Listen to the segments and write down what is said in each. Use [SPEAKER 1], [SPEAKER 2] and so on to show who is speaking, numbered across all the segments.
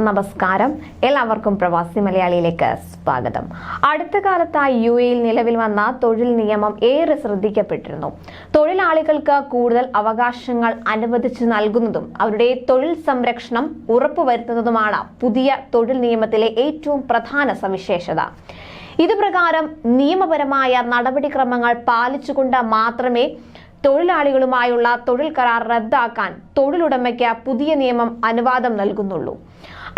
[SPEAKER 1] നമസ്കാരം, എല്ലാവർക്കും പ്രവാസി മലയാളിയിലേക്ക് സ്വാഗതം. അടുത്ത കാലത്തായി യുഎഇയിൽ നിലവിൽ വന്ന തൊഴിൽ നിയമം ഏറെ ശ്രദ്ധിക്കപ്പെട്ടിരുന്നു. തൊഴിലാളികൾക്ക് കൂടുതൽ അവകാശങ്ങൾ അനുവദിച്ചു നൽകുന്നതും അവരുടെ തൊഴിൽ സംരക്ഷണം ഉറപ്പുവരുത്തുന്നതുമാണ് പുതിയ തൊഴിൽ നിയമത്തിലെ ഏറ്റവും പ്രധാന സവിശേഷത. ഇതുപ്രകാരം നിയമപരമായ നടപടിക്രമങ്ങൾ പാലിച്ചുകൊണ്ട് മാത്രമേ തൊഴിലാളികളുമായുള്ള തൊഴിൽ കരാർ റദ്ദാക്കാൻ തൊഴിലുടമയ്ക്ക് പുതിയ നിയമം അനുവാദം നൽകുന്നുള്ളൂ.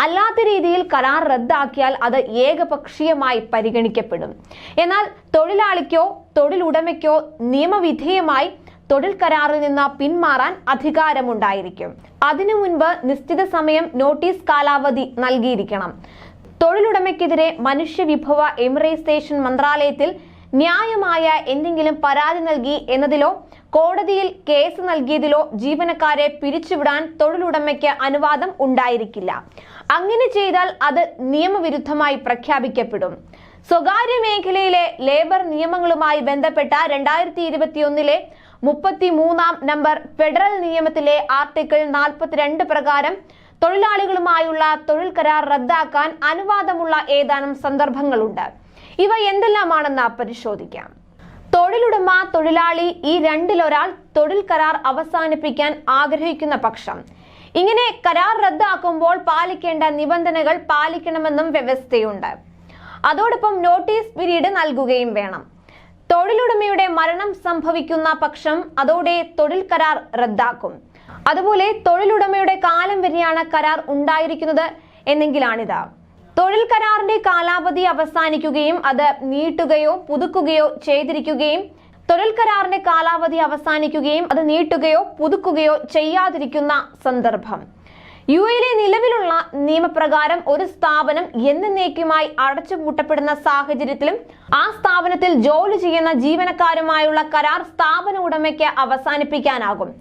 [SPEAKER 1] അല്ലാത്ത രീതിയിൽ കരാർ റദ്ദാക്കിയാൽ അത് ഏകപക്ഷീയമായി പരിഗണിക്കപ്പെടും. എന്നാൽ തൊഴിലാളിക്കോ തൊഴിലുടമയ്ക്കോ നിയമവിധേയമായി തൊഴിൽ കരാറിൽ നിന്ന് പിന്മാറാൻ അധികാരമുണ്ടായിരിക്കും. അതിനു മുൻപ് നിശ്ചിത സമയം നോട്ടീസ് കാലാവധി നൽകിയിരിക്കണം. തൊഴിലുടമയ്ക്കെതിരെ മനുഷ്യവിഭവ എമിറേറ്റേഷൻ മന്ത്രാലയത്തിൽ ന്യായമായ എന്തെങ്കിലും പരാതി നൽകി എന്നതിലോ കോടതിയിൽ കേസ് നൽകിയതിലോ ജീവനക്കാരെ പിരിച്ചുവിടാൻ തൊഴിലുടമയ്ക്ക് അനുവാദം ഉണ്ടായിരിക്കില്ല. അങ്ങനെ ചെയ്താൽ അത് നിയമവിരുദ്ധമായി പ്രഖ്യാപിക്കപ്പെടും. സ്വകാര്യ മേഖലയിലെ ലേബർ നിയമങ്ങളുമായി ബന്ധപ്പെട്ട 2021 33 നമ്പർ ഫെഡറൽ നിയമത്തിലെ ആർട്ടിക്കിൾ 42 പ്രകാരം തൊഴിലാളികളുമായുള്ള തൊഴിൽ കരാർ റദ്ദാക്കാൻ അനുവാദമുള്ള ഏതാനും സന്ദർഭങ്ങളുണ്ട്. ഇവ എന്തെല്ലാമാണെന്ന് പരിശോധിക്കാം. തൊഴിലുടമ, തൊഴിലാളി ഈ രണ്ടിലൊരാൾ തൊഴിൽ കരാർ അവസാനിപ്പിക്കാൻ ആഗ്രഹിക്കുന്ന പക്ഷം ഇങ്ങനെ കരാർ റദ്ദാക്കുമ്പോൾ പാലിക്കേണ്ട നിബന്ധനകൾ പാലിക്കണമെന്നും വ്യവസ്ഥയുണ്ട്. അതോടൊപ്പം നോട്ടീസ് പീരീഡ് നൽകുകയും വേണം. തൊഴിലുടമയുടെ മരണം സംഭവിക്കുന്ന പക്ഷം അതോടെ തൊഴിൽ കരാർ റദ്ദാക്കും. അതുപോലെ തൊഴിലുടമയുടെ കാലം വരെയാണ് കരാർ ഉണ്ടായിരിക്കുന്നത് എന്നെങ്കിലാണിത്. തൊഴിൽ കരാറിന്റെ കാലാവധി അവസാനിക്കുകയും അത് നീട്ടുകയോ പുതുക്കുകയോ ചെയ്തിരിക്കുകയും തൊഴിൽ കരാറിന്റെ കാലാവധി അവസാനിക്കുകയും അത് നീട്ടുകയോ പുതുക്കുകയോ ചെയ്യാതിരിക്കുന്ന സന്ദർഭം. യുഎഇയിലെ നിലവിലുള്ള നിയമപ്രകാരം ഒരു സ്ഥാപനം എന്നേക്കുമായി അടച്ചുപൂട്ടപ്പെടുന്ന സാഹചര്യത്തിലും ആ സ്ഥാപനത്തിൽ ജോലി ചെയ്യുന്ന ജീവനക്കാരുമായുള്ള കരാർ സ്ഥാപന ഉടമയ്ക്ക് അവസാനിപ്പിക്കാനാകും.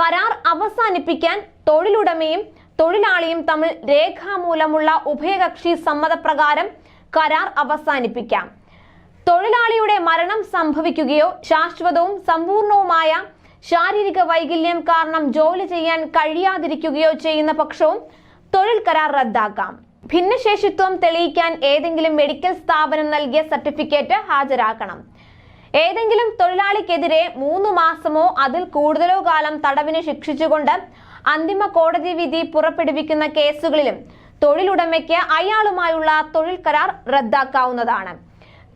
[SPEAKER 1] കരാർ അവസാനിപ്പിക്കാൻ തൊഴിലുടമയും തൊഴിലാളിയും തമ്മിൽ രേഖാമൂലമുള്ള ഉഭയകക്ഷി സമ്മതപ്രകാരം കരാർ അവസാനിപ്പിക്കാം. തൊഴിലാളിയുടെ മരണം സംഭവിക്കുകയോ ശാശ്വതവും സമ്പൂർണവുമായ ശാരീരിക വൈകല്യം കാരണം ജോലി ചെയ്യാൻ കഴിയാതിരിക്കുകയോ ചെയ്യുന്ന പക്ഷവും തൊഴിൽ കരാർ റദ്ദാക്കാം. ഭിന്നശേഷിത്വം തെളിയിക്കാൻ ഏതെങ്കിലും മെഡിക്കൽ സ്ഥാപനം നൽകിയ സർട്ടിഫിക്കറ്റ് ഹാജരാക്കണം. ഏതെങ്കിലും തൊഴിലാളിക്കെതിരെ 3 മാസമോ അതിൽ കൂടുതലോ കാലം തടവിന് ശിക്ഷിച്ചുകൊണ്ട് അന്തിമ കോടതി വിധി പുറപ്പെടുവിക്കുന്ന കേസുകളിലും തൊഴിലുടമയ്ക്ക് അയാളുമായുള്ള തൊഴിൽ കരാർ റദ്ദാക്കാവുന്നതാണ്.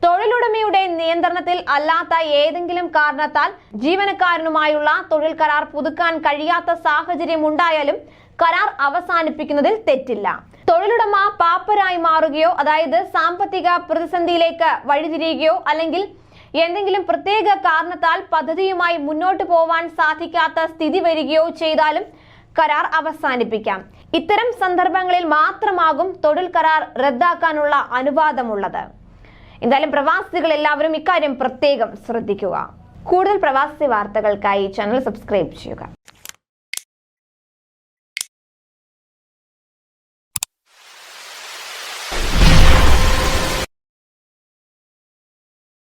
[SPEAKER 1] തൊഴിലുടമയുടെ നിയന്ത്രണത്തിൽ അല്ലാത്ത ഏതെങ്കിലും കാരണത്താൽ ജീവനക്കാരനുമായുള്ള തൊഴിൽ കരാർ പുതുക്കാൻ കഴിയാത്ത സാഹചര്യം ഉണ്ടായാലും കരാർ അവസാനിപ്പിക്കുന്നതിൽ തെറ്റില്ല. തൊഴിലുടമ പാപ്പരായി മാറുകയോ, അതായത് സാമ്പത്തിക പ്രതിസന്ധിയിലേക്ക് വഴിതിരിയുകയോ അല്ലെങ്കിൽ എന്തെങ്കിലും പ്രത്യേക കാരണത്താൽ പദ്ധതിയുമായി മുന്നോട്ട് പോവാൻ സാധിക്കാത്ത സ്ഥിതി വരികയോ ചെയ്താലും കരാർ അവസാനിപ്പിക്കാം. ഇത്തരം സന്ദർഭങ്ങളിൽ മാത്രമാകും തൊഴിൽ കരാർ റദ്ദാക്കാനുള്ള അനുവാദമുള്ളത്. എന്തായാലും പ്രവാസികൾ എല്ലാവരും ഇക്കാര്യം പ്രത്യേകം ശ്രദ്ധിക്കുക. കൂടുതൽ പ്രവാസി വാർത്തകൾക്കായി ചാനൽ സബ്സ്ക്രൈബ് ചെയ്യുക.